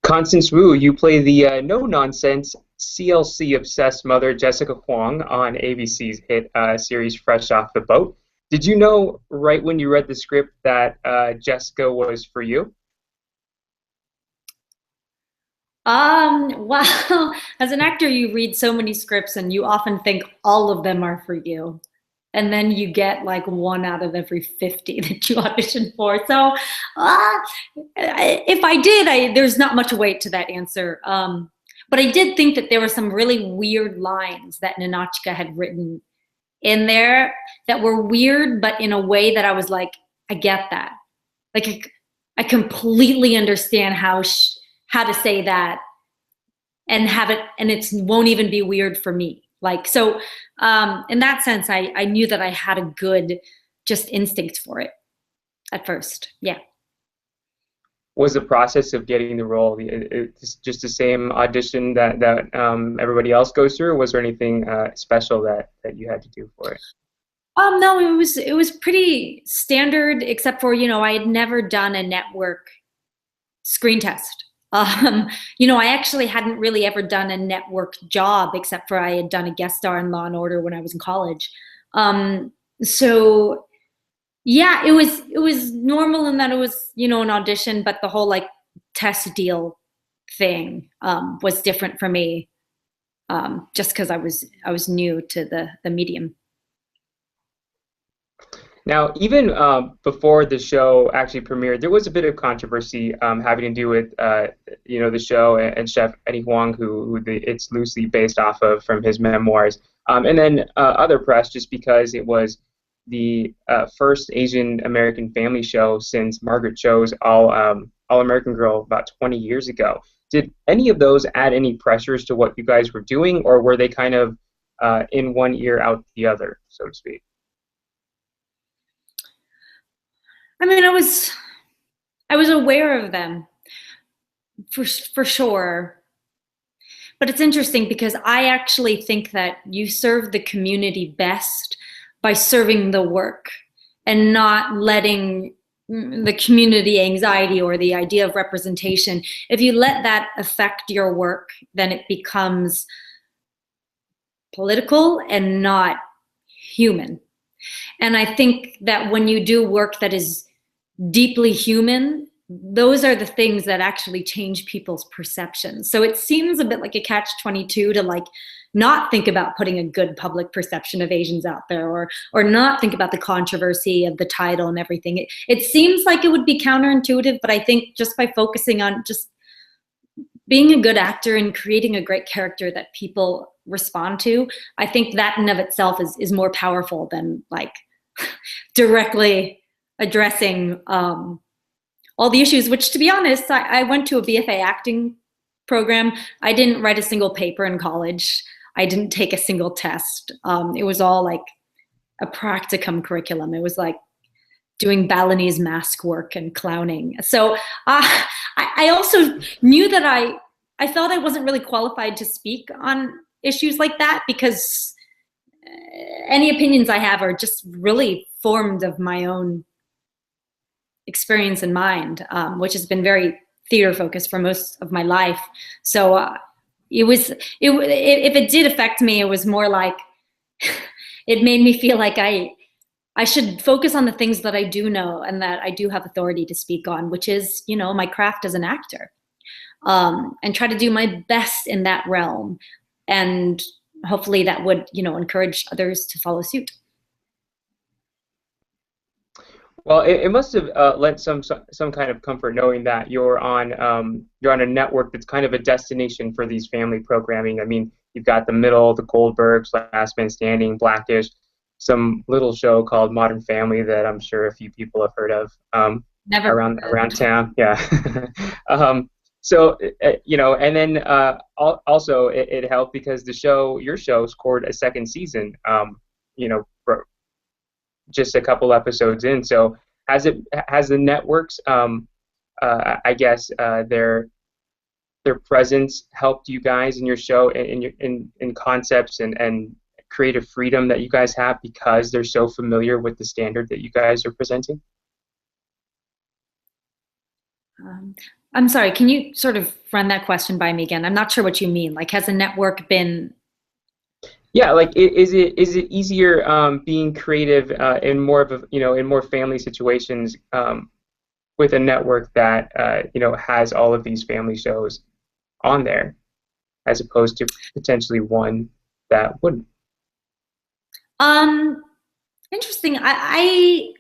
Constance Wu, you play the no-nonsense, CLC-obsessed mother Jessica Huang on ABC's hit series Fresh Off the Boat. Did you know right when you read the script that Jessica was for you? Well, as an actor, you read so many scripts and you often think all of them are for you. And then you get like one out of every 50 that you audition for. So if I did, there's not much weight to that answer. But I did think that there were some really weird lines that Ninotchka had written in there that were weird, but in a way that I was like, I get that. Like, I completely understand how to say that and have it, and it won't even be weird for me. Like, so in that sense, I knew that I had a good just instinct for it at first. Yeah. Was the process of getting the role just the same audition that everybody else goes through, or was there anything special that you had to do for it? No, it was pretty standard, except for, I had never done a network screen test. I actually hadn't really ever done a network job, except for I had done a guest star in Law and Order when I was in college. So yeah, it was normal in that it was, an audition, but the whole like test deal thing was different for me, just because I was new to the medium. Now, even before the show actually premiered, there was a bit of controversy having to do with, the show and Chef Eddie Huang, who it's loosely based off of from his memoirs, and then other press, just because it was the first Asian American family show since Margaret Cho's All American Girl about 20 years ago. Did any of those add any pressures to what you guys were doing, or were they kind of in one ear out the other, so to speak? I mean, I was aware of them for sure. But it's interesting because I actually think that you serve the community best by serving the work and not letting the community anxiety or the idea of representation. If you let that affect your work, then it becomes political and not human. And I think that when you do work that is deeply human, those are the things that actually change people's perceptions. So it seems a bit like a catch-22 to like not think about putting a good public perception of Asians out there, or not think about the controversy of the title and everything. It seems like it would be counterintuitive, but I think just by focusing on just being a good actor and creating a great character that people respond to, I think that in of itself is more powerful than like directly addressing all the issues, which, to be honest, I went to a BFA acting program. I didn't write a single paper in college. I didn't take a single test. It was all like a practicum curriculum. It was like doing Balinese mask work and clowning. So I also knew that I felt I wasn't really qualified to speak on issues like that, because any opinions I have are just really formed of my own experience in mind, which has been very theater focused for most of my life. So if it did affect me, it was more like it made me feel like I should focus on the things that I do know and that I do have authority to speak on, which is, my craft as an actor, and try to do my best in that realm. And hopefully that would, encourage others to follow suit. Well, it must have lent some kind of comfort knowing that you're on a network that's kind of a destination for these family programming. I mean, you've got The Middle, The Goldbergs, Last Man Standing, Blackish, some little show called Modern Family that I'm sure a few people have heard of Never around town. Yeah. So and then also it helped because your show scored a second season. Just a couple episodes in. So has the networks, I guess, their presence helped you guys in your show in concepts and creative freedom that you guys have because they're so familiar with the standard that you guys are presenting? I'm sorry, can you sort of run that question by me again? I'm not sure what you mean. Like, has a network been? Yeah, like is it easier being creative in more of a in more family situations with a network that has all of these family shows on there as opposed to potentially one that wouldn't? Um, Interesting. I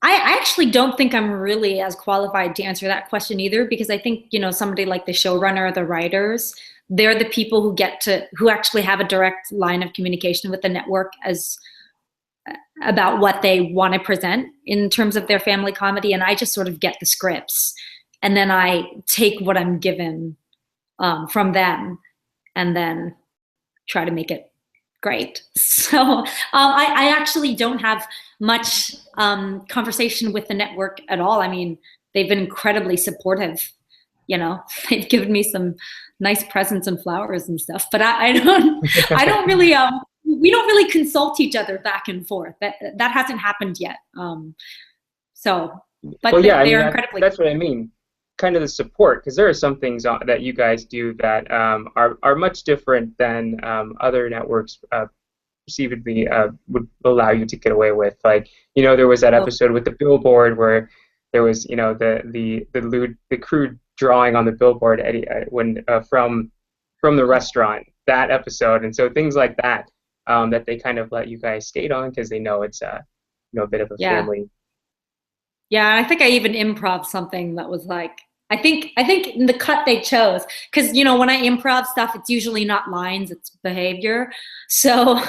actually don't think I'm really as qualified to answer that question either, because I think, somebody like the showrunner or the writers, they're the people who actually have a direct line of communication with the network as about what they want to present in terms of their family comedy. And I just sort of get the scripts and then I take what I'm given from them and then try to make it great. So I actually don't have much conversation with the network at all. I mean, they've been incredibly supportive. They've given me some nice presents and flowers and stuff. But I don't really. We don't really consult each other back and forth. That hasn't happened yet. So, but Well, yeah, I mean they're incredibly. that's what I mean. Kind of the support, because there are some things that you guys do that are much different than other networks perceivedly would allow you to get away with. Like, there was that episode with the billboard where there was, the crude drawing on the billboard when from the restaurant, that episode, and so things like that that they kind of let you guys skate on because they know it's a bit of a family. Yeah, I think I even improv something that was like, I think in the cut they chose, because when I improv stuff, it's usually not lines, it's behavior. So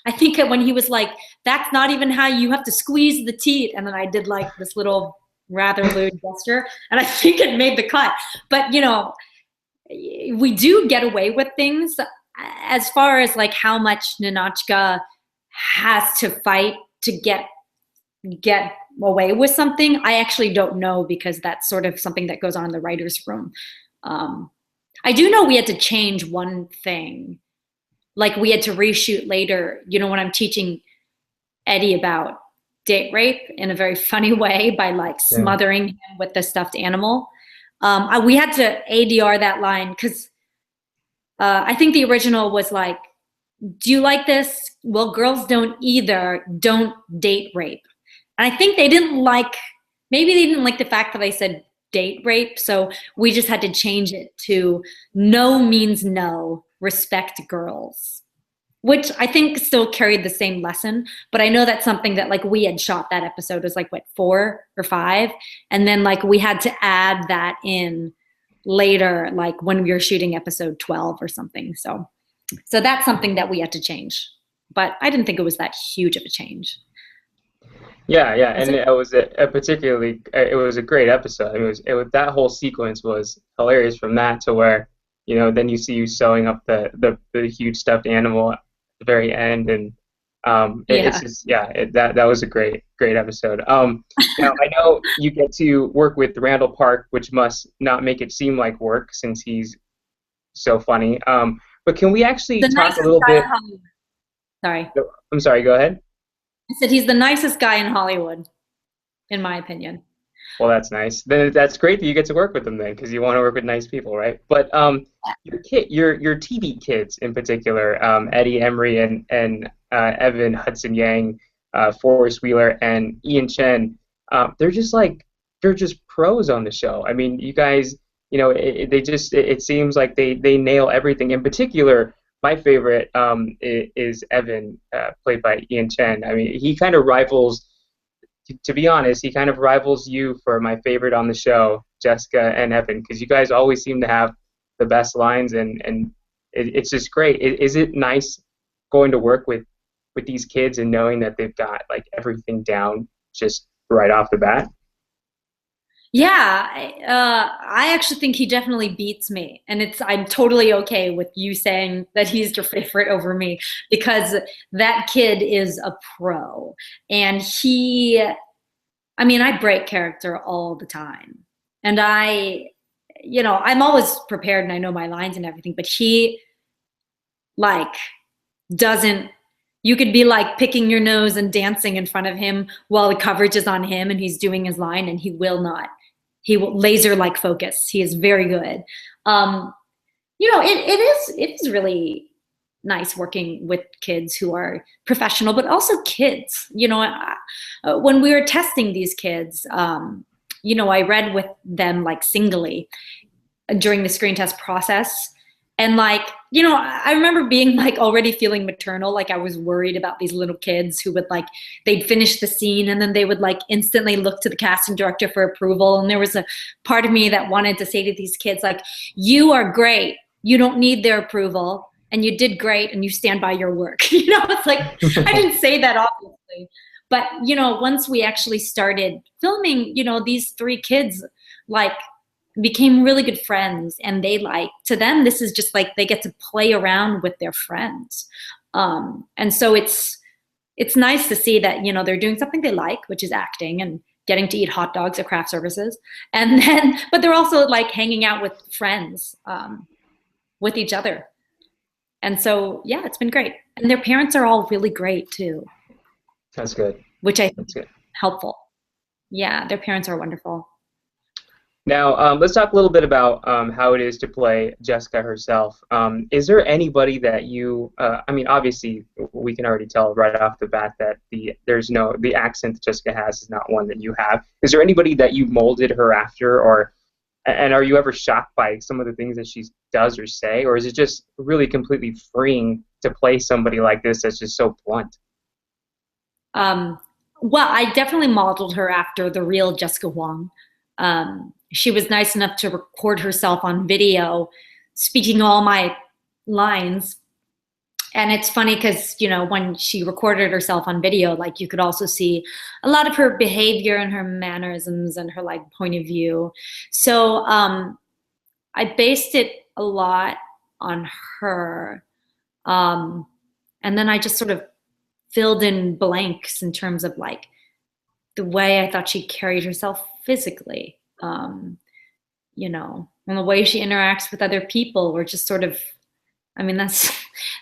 I think when he was like, "That's not even how you have to squeeze the teeth," and then I did like this little rather lewd gesture, and I think it made the cut. But we do get away with things as far as like how much Ninotchka has to fight to get away with something. I actually don't know, because that's sort of something that goes on in the writer's room. I do know we had to change one thing. Like, we had to reshoot later, when I'm teaching Eddie about date rape in a very funny way by like smothering him with the stuffed animal. We had to ADR that line because I think the original was like, "Do you like this? Well, girls don't either. Don't date rape." And I think maybe they didn't like the fact that I said date rape. So we just had to change it to "no means no, respect girls," which I think still carried the same lesson. But I know that's something that like we had shot that episode was like, what, 4 or 5? And then like we had to add that in later, like when we were shooting episode 12 or something. So that's something that we had to change. But I didn't think it was that huge of a change. Yeah, and it was it was a great episode. It was that whole sequence was hilarious, from that to where, then you see you sewing up the huge stuffed animal at the very end, and it's just that was a great episode. Now I know you get to work with Randall Park, which must not make it seem like work since he's so funny. But can we actually talk a little bit? Sorry. I'm sorry. Go ahead. I said he's the nicest guy in Hollywood, in my opinion. Well, that's nice. Then that's great that you get to work with him then, because you want to work with nice people, right? But your TV kids in particular, Eddie Emery and Evan Hudson Yang, Forrest Wheeler and Ian Chen, they're just pros on the show. I mean, you guys, it seems like they nail everything. In particular, my favorite is Evan, played by Ian Chen. I mean, he kind of rivals, to be honest, he kind of rivals you for my favorite on the show, Jessica and Evan, because you guys always seem to have the best lines, and it's just great. Is it nice going to work with these kids and knowing that they've got like everything down just right off the bat? Yeah, I actually think he definitely beats me, and I'm totally okay with you saying that he's your favorite over me, because that kid is a pro, and I break character all the time, and I'm always prepared and I know my lines and everything, but he like doesn't. You could be like picking your nose and dancing in front of him while the coverage is on him and he's doing his line, and he will not laser-like focus. He is very good. It is really nice working with kids who are professional, but also kids. When we were testing these kids, I read with them like singly during the screen test process. And I remember being like already feeling maternal. Like I was worried about these little kids who would they'd finish the scene and then they would instantly look to the casting director for approval. And there was a part of me that wanted to say to these kids, you are great. You don't need their approval and you did great and you stand by your work. It's like, I didn't say that obviously. But, once we actually started filming, these three kids became really good friends, and to them, this is just they get to play around with their friends. And so it's nice to see that, they're doing something they like, which is acting and getting to eat hot dogs at craft services. And then, but they're also hanging out with friends, with each other. And so, yeah, it's been great. And their parents are all really great too. That's good. Which I think is helpful. Yeah, their parents are wonderful. Now, let's talk a little bit about how it is to play Jessica herself. Is there anybody that you, obviously we can already tell right off the bat that the accent that Jessica has is not one that you have. Is there anybody that you molded her after, and are you ever shocked by some of the things that she does or say, or is it just really completely freeing to play somebody like this that's just so blunt? Well, I definitely modeled her after the real Jessica Huang. She was nice enough to record herself on video, speaking all my lines. And it's funny because, when she recorded herself on video, you could also see a lot of her behavior and her mannerisms and her point of view. So I based it a lot on her. And then I just sort of filled in blanks in terms of the way I thought she carried herself physically, and the way she interacts with other people, or just sort of, that's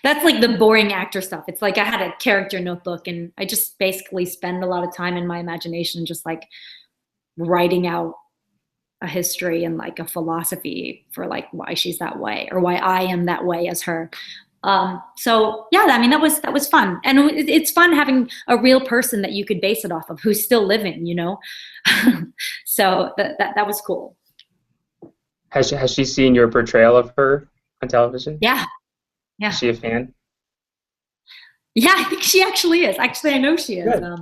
the boring actor stuff. It's I had a character notebook and I just basically spend a lot of time in my imagination just writing out a history and a philosophy for why she's that way or why I am that way as her. So yeah, that was fun, and it's fun having a real person that you could base it off of who's still living, So that was cool. Has she seen your portrayal of her on television? Yeah. Is she a fan? Yeah, I think she actually is. Actually, I know she is. Good.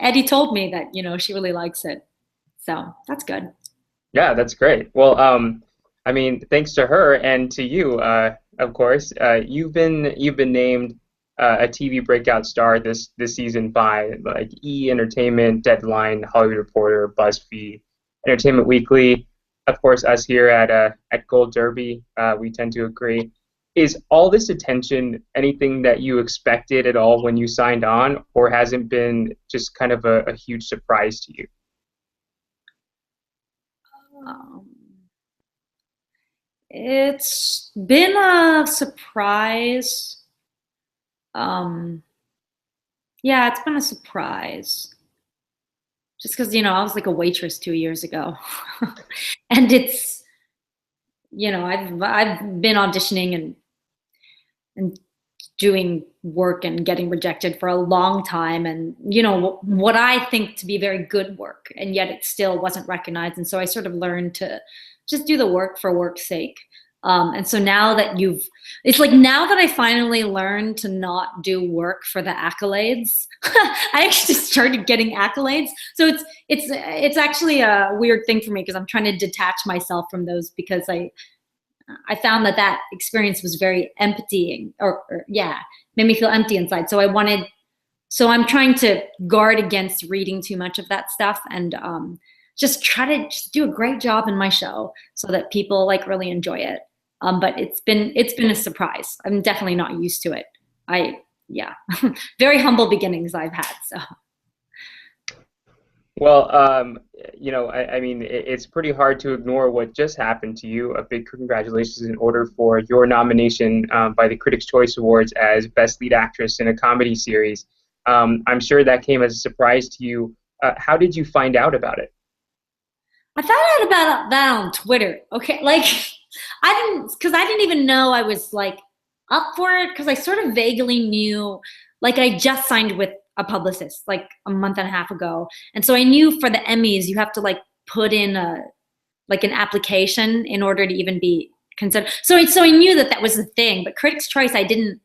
Eddie told me that she really likes it, so that's good. Yeah, that's great. Well, thanks to her and to you, of course, you've been named a TV breakout star this season by E! Entertainment, Deadline, Hollywood Reporter, BuzzFeed, Entertainment Weekly. Of course, us here at Gold Derby, we tend to agree. Is all this attention anything that you expected at all when you signed on, or has it been just kind of a huge surprise to you? It's been a surprise. Yeah, it's been a surprise. Just because, I was a waitress 2 years ago. And it's, I've been auditioning and doing work and getting rejected for a long time, and what I think to be very good work, and yet it still wasn't recognized. And so I sort of learned to just do the work for work's sake. And so now that now that I finally learned to not do work for the accolades, I actually started getting accolades. So it's actually a weird thing for me because I'm trying to detach myself from those, because I found that experience was very emptying, or made me feel empty inside. So I'm trying to guard against reading too much of that stuff, and just try to just do a great job in my show so that people really enjoy it. But it's been a surprise. I'm definitely not used to it. Very humble beginnings I've had. So. Well, it's pretty hard to ignore what just happened to you. A big congratulations in order for your nomination by the Critics' Choice Awards as Best Lead Actress in a Comedy Series. I'm sure that came as a surprise to you. How did you find out about it? I found out about that on Twitter. Okay, like because I didn't even know I was like up for it, because I sort of vaguely knew, like I just signed with a publicist like a month and a half ago, and so I knew for the Emmys you have to like put in a like an application in order to even be considered. So I knew that that was the thing, but Critics' Choice I didn't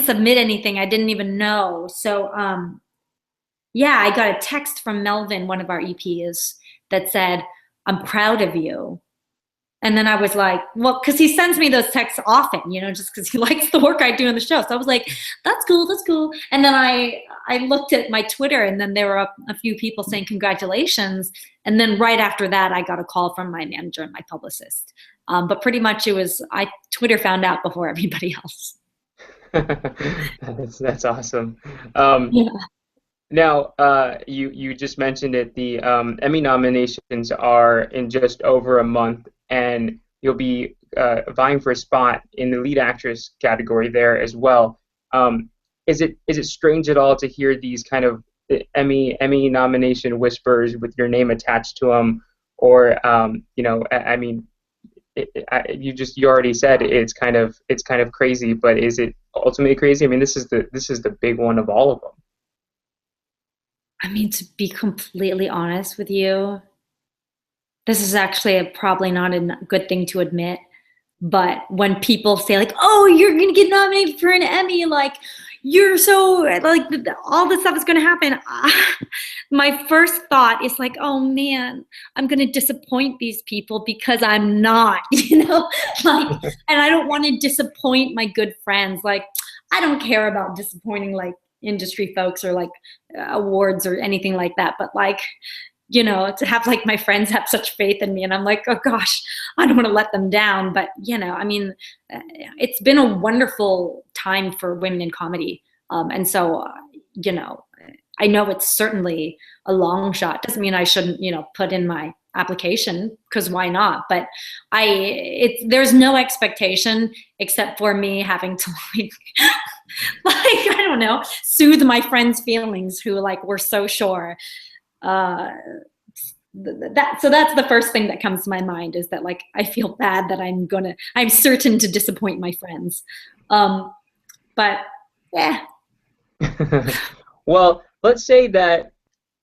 submit anything. I didn't even know. So yeah, I got a text from Melvin, one of our EPs, that said, "I'm proud of you." And then I was like, well, because he sends me those texts often, just because he likes the work I do in the show. So I was like, that's cool, that's cool. And then I looked at my Twitter, and then there were a few people saying congratulations. And then right after that, I got a call from my manager and my publicist. But pretty much Twitter found out before everybody else. That's awesome. Yeah. Now, you just mentioned it. The Emmy nominations are in just over a month, and you'll be vying for a spot in the lead actress category there as well. Is it strange at all to hear these kind of Emmy nomination whispers with your name attached to them, or I mean, you already said it's kind of crazy, but is it ultimately crazy? I mean, this is the big one of all of them. I mean, to be completely honest with you, this is actually probably not a good thing to admit, but when people say like, "Oh, you're gonna get nominated for an Emmy," like you're so like all this stuff is gonna happen, my first thought is like, "Oh man, I'm gonna disappoint these people because I'm not," like, and I don't want to disappoint my good friends. Like, I don't care about disappointing like industry folks or like awards or anything like that, but like, to have like my friends have such faith in me, and I'm like, oh gosh, I don't want to let them down. But I mean, it's been a wonderful time for women in comedy, and so I know it's certainly a long shot. Doesn't mean I shouldn't put in my application, because why not? But there's no expectation except for me having to like I don't know, soothe my friends' feelings who like were so sure. So that's the first thing that comes to my mind, is that like I feel bad that I'm certain to disappoint my friends. But yeah. Well, let's say that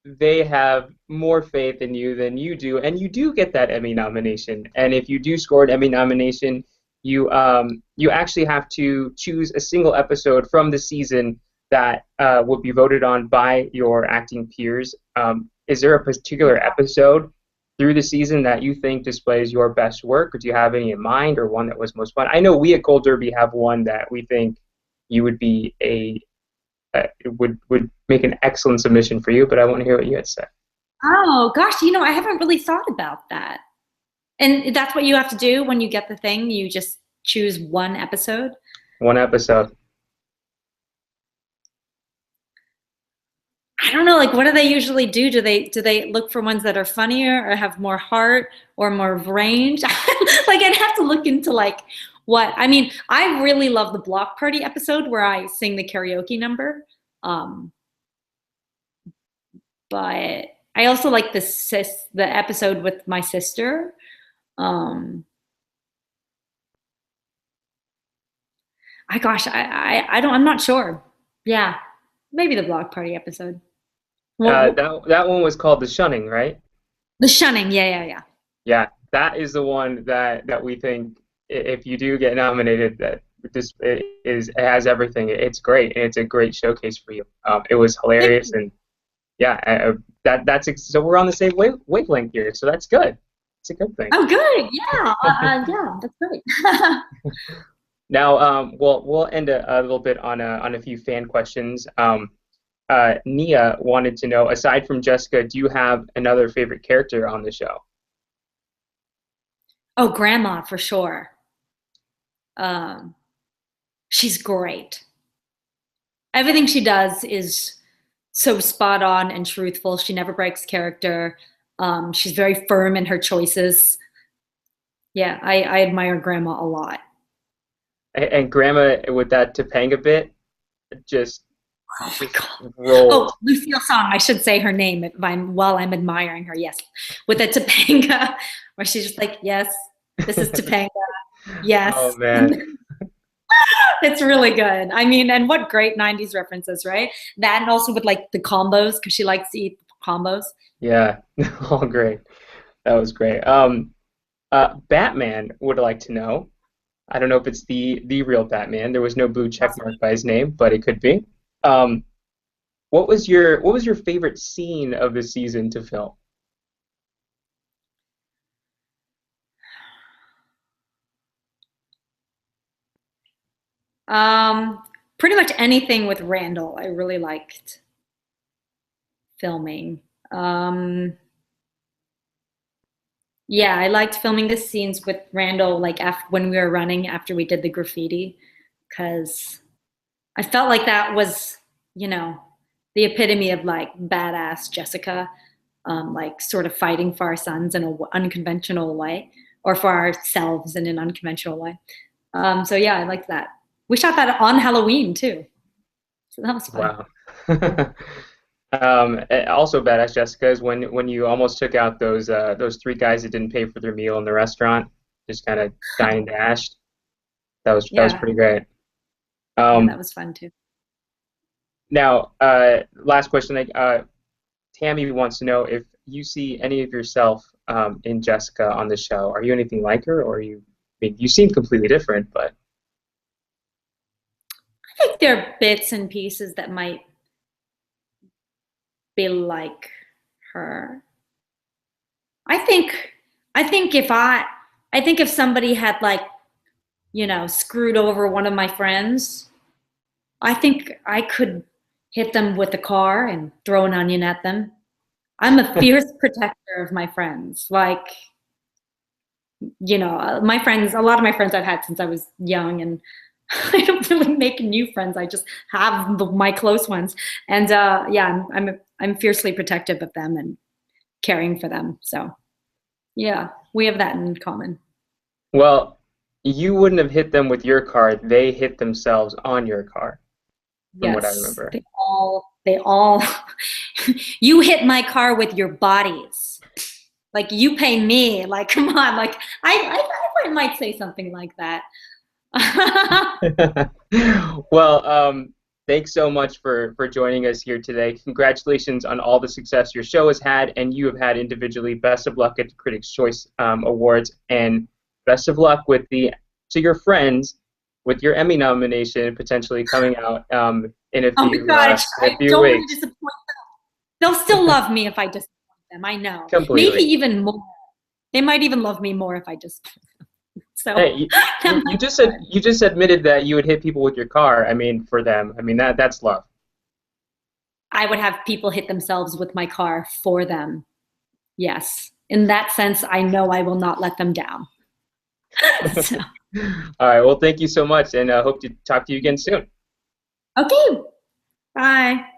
they have more faith in you than you do, and you do get that Emmy nomination. And if you do score an Emmy nomination, you actually have to choose a single episode from the season that will be voted on by your acting peers. Is there a particular episode through the season that you think displays your best work, or do you have any in mind, or one that was most fun? I know we at Gold Derby have one that we think you would be would make an excellent submission for you, but I want to hear what you had to say. Oh gosh, I haven't really thought about that. And that's what you have to do when you get the thing. You just choose one episode. One episode. I don't know. Like, what do they usually do? Do they look for ones that are funnier or have more heart or more range? Like, I'd have to look into like what. I mean, I really love the block party episode where I sing the karaoke number. But I also like the episode with my sister. I'm not sure. Yeah, maybe the block party episode. That one was called The Shunning, right? The Shunning, yeah. Yeah, that is the one that we think, if you do get nominated, that it has everything. It's great, and it's a great showcase for you. It was hilarious, and yeah, so we're on the same wavelength here, so that's good. It's a good thing. Oh, good. Yeah, yeah, that's great. Now, we'll end a little bit on a few fan questions. Nia wanted to know, aside from Jessica, do you have another favorite character on the show? Oh, Grandma, for sure. She's great. Everything she does is so spot on and truthful. She never breaks character. She's very firm in her choices. Yeah, I admire Grandma a lot. And Grandma, with that Topanga bit, just Oh my Just God. rolled. Oh, Lucille Song. I should say her name while I'm admiring her. Yes. With a Topanga, where she's just like, yes, this is Topanga. Oh Yes. man. It's really good. I mean, and what great 90s references, right? That and also with like the combos, because she likes to eat combos. Yeah. Oh, great. That was great. Batman would like to know. I don't know if it's the real Batman. There was no blue check mark by his name, but it could be. Um, what was your favorite scene of the season to film? Um, Pretty much anything with Randall, I really liked filming. Um, yeah, I liked filming the scenes with Randall, like after when we were running after we did the graffiti, because I felt like that was, you know, the epitome of like badass Jessica, like sort of fighting for our sons in an unconventional way, or for ourselves in an unconventional way. So yeah, I liked that. We shot that on Halloween too, so that was fun. Wow. Also badass Jessica is when you almost took out those three guys that didn't pay for their meal in the restaurant, just kind of dined and dashed. That was Yeah, pretty great. yeah, that Um, was fun too. Now, last question. Like, Tammy wants to know if you see any of yourself in Jessica on the show. Are you anything like her, or are you? I mean, you seem completely different, but I think there are bits and pieces that might be like her. I think I think if I think if somebody had like, screwed over one of my friends, I think I could hit them with a car and throw an onion at them. I'm a fierce protector of my friends. Like, my friends, a lot of my friends I've had since I was young, and I don't really make new friends. I just have my close ones. And yeah, I'm fiercely protective of them and caring for them. So yeah, we have that in common. well, you wouldn't have hit them with your car. They hit themselves on your car, from what I Yes, remember. they all, you hit my car with your bodies. Like you pay me. Like, come on. Like I might say something like that. Well, thanks so much for joining us here today. Congratulations on all the success your show has had and you have had individually. Best of luck at the Critics' Choice Awards, and best of luck to your friends with your Emmy nomination potentially coming out Oh my God, in a I few don't want to weeks. disappoint them. They'll still love me if I disappoint them. I know. Maybe Completely. even more. They might even love me more if I disappoint them. So Hey, you, that you might you be just said fun. you just admitted that you would hit people with your car. I mean, for them, I mean that's love. I would have people hit themselves with my car for them. Yes. In that sense, I know I will not let them down. So, All right. Well, thank you so much, and hope to talk to you again soon. okay. Bye.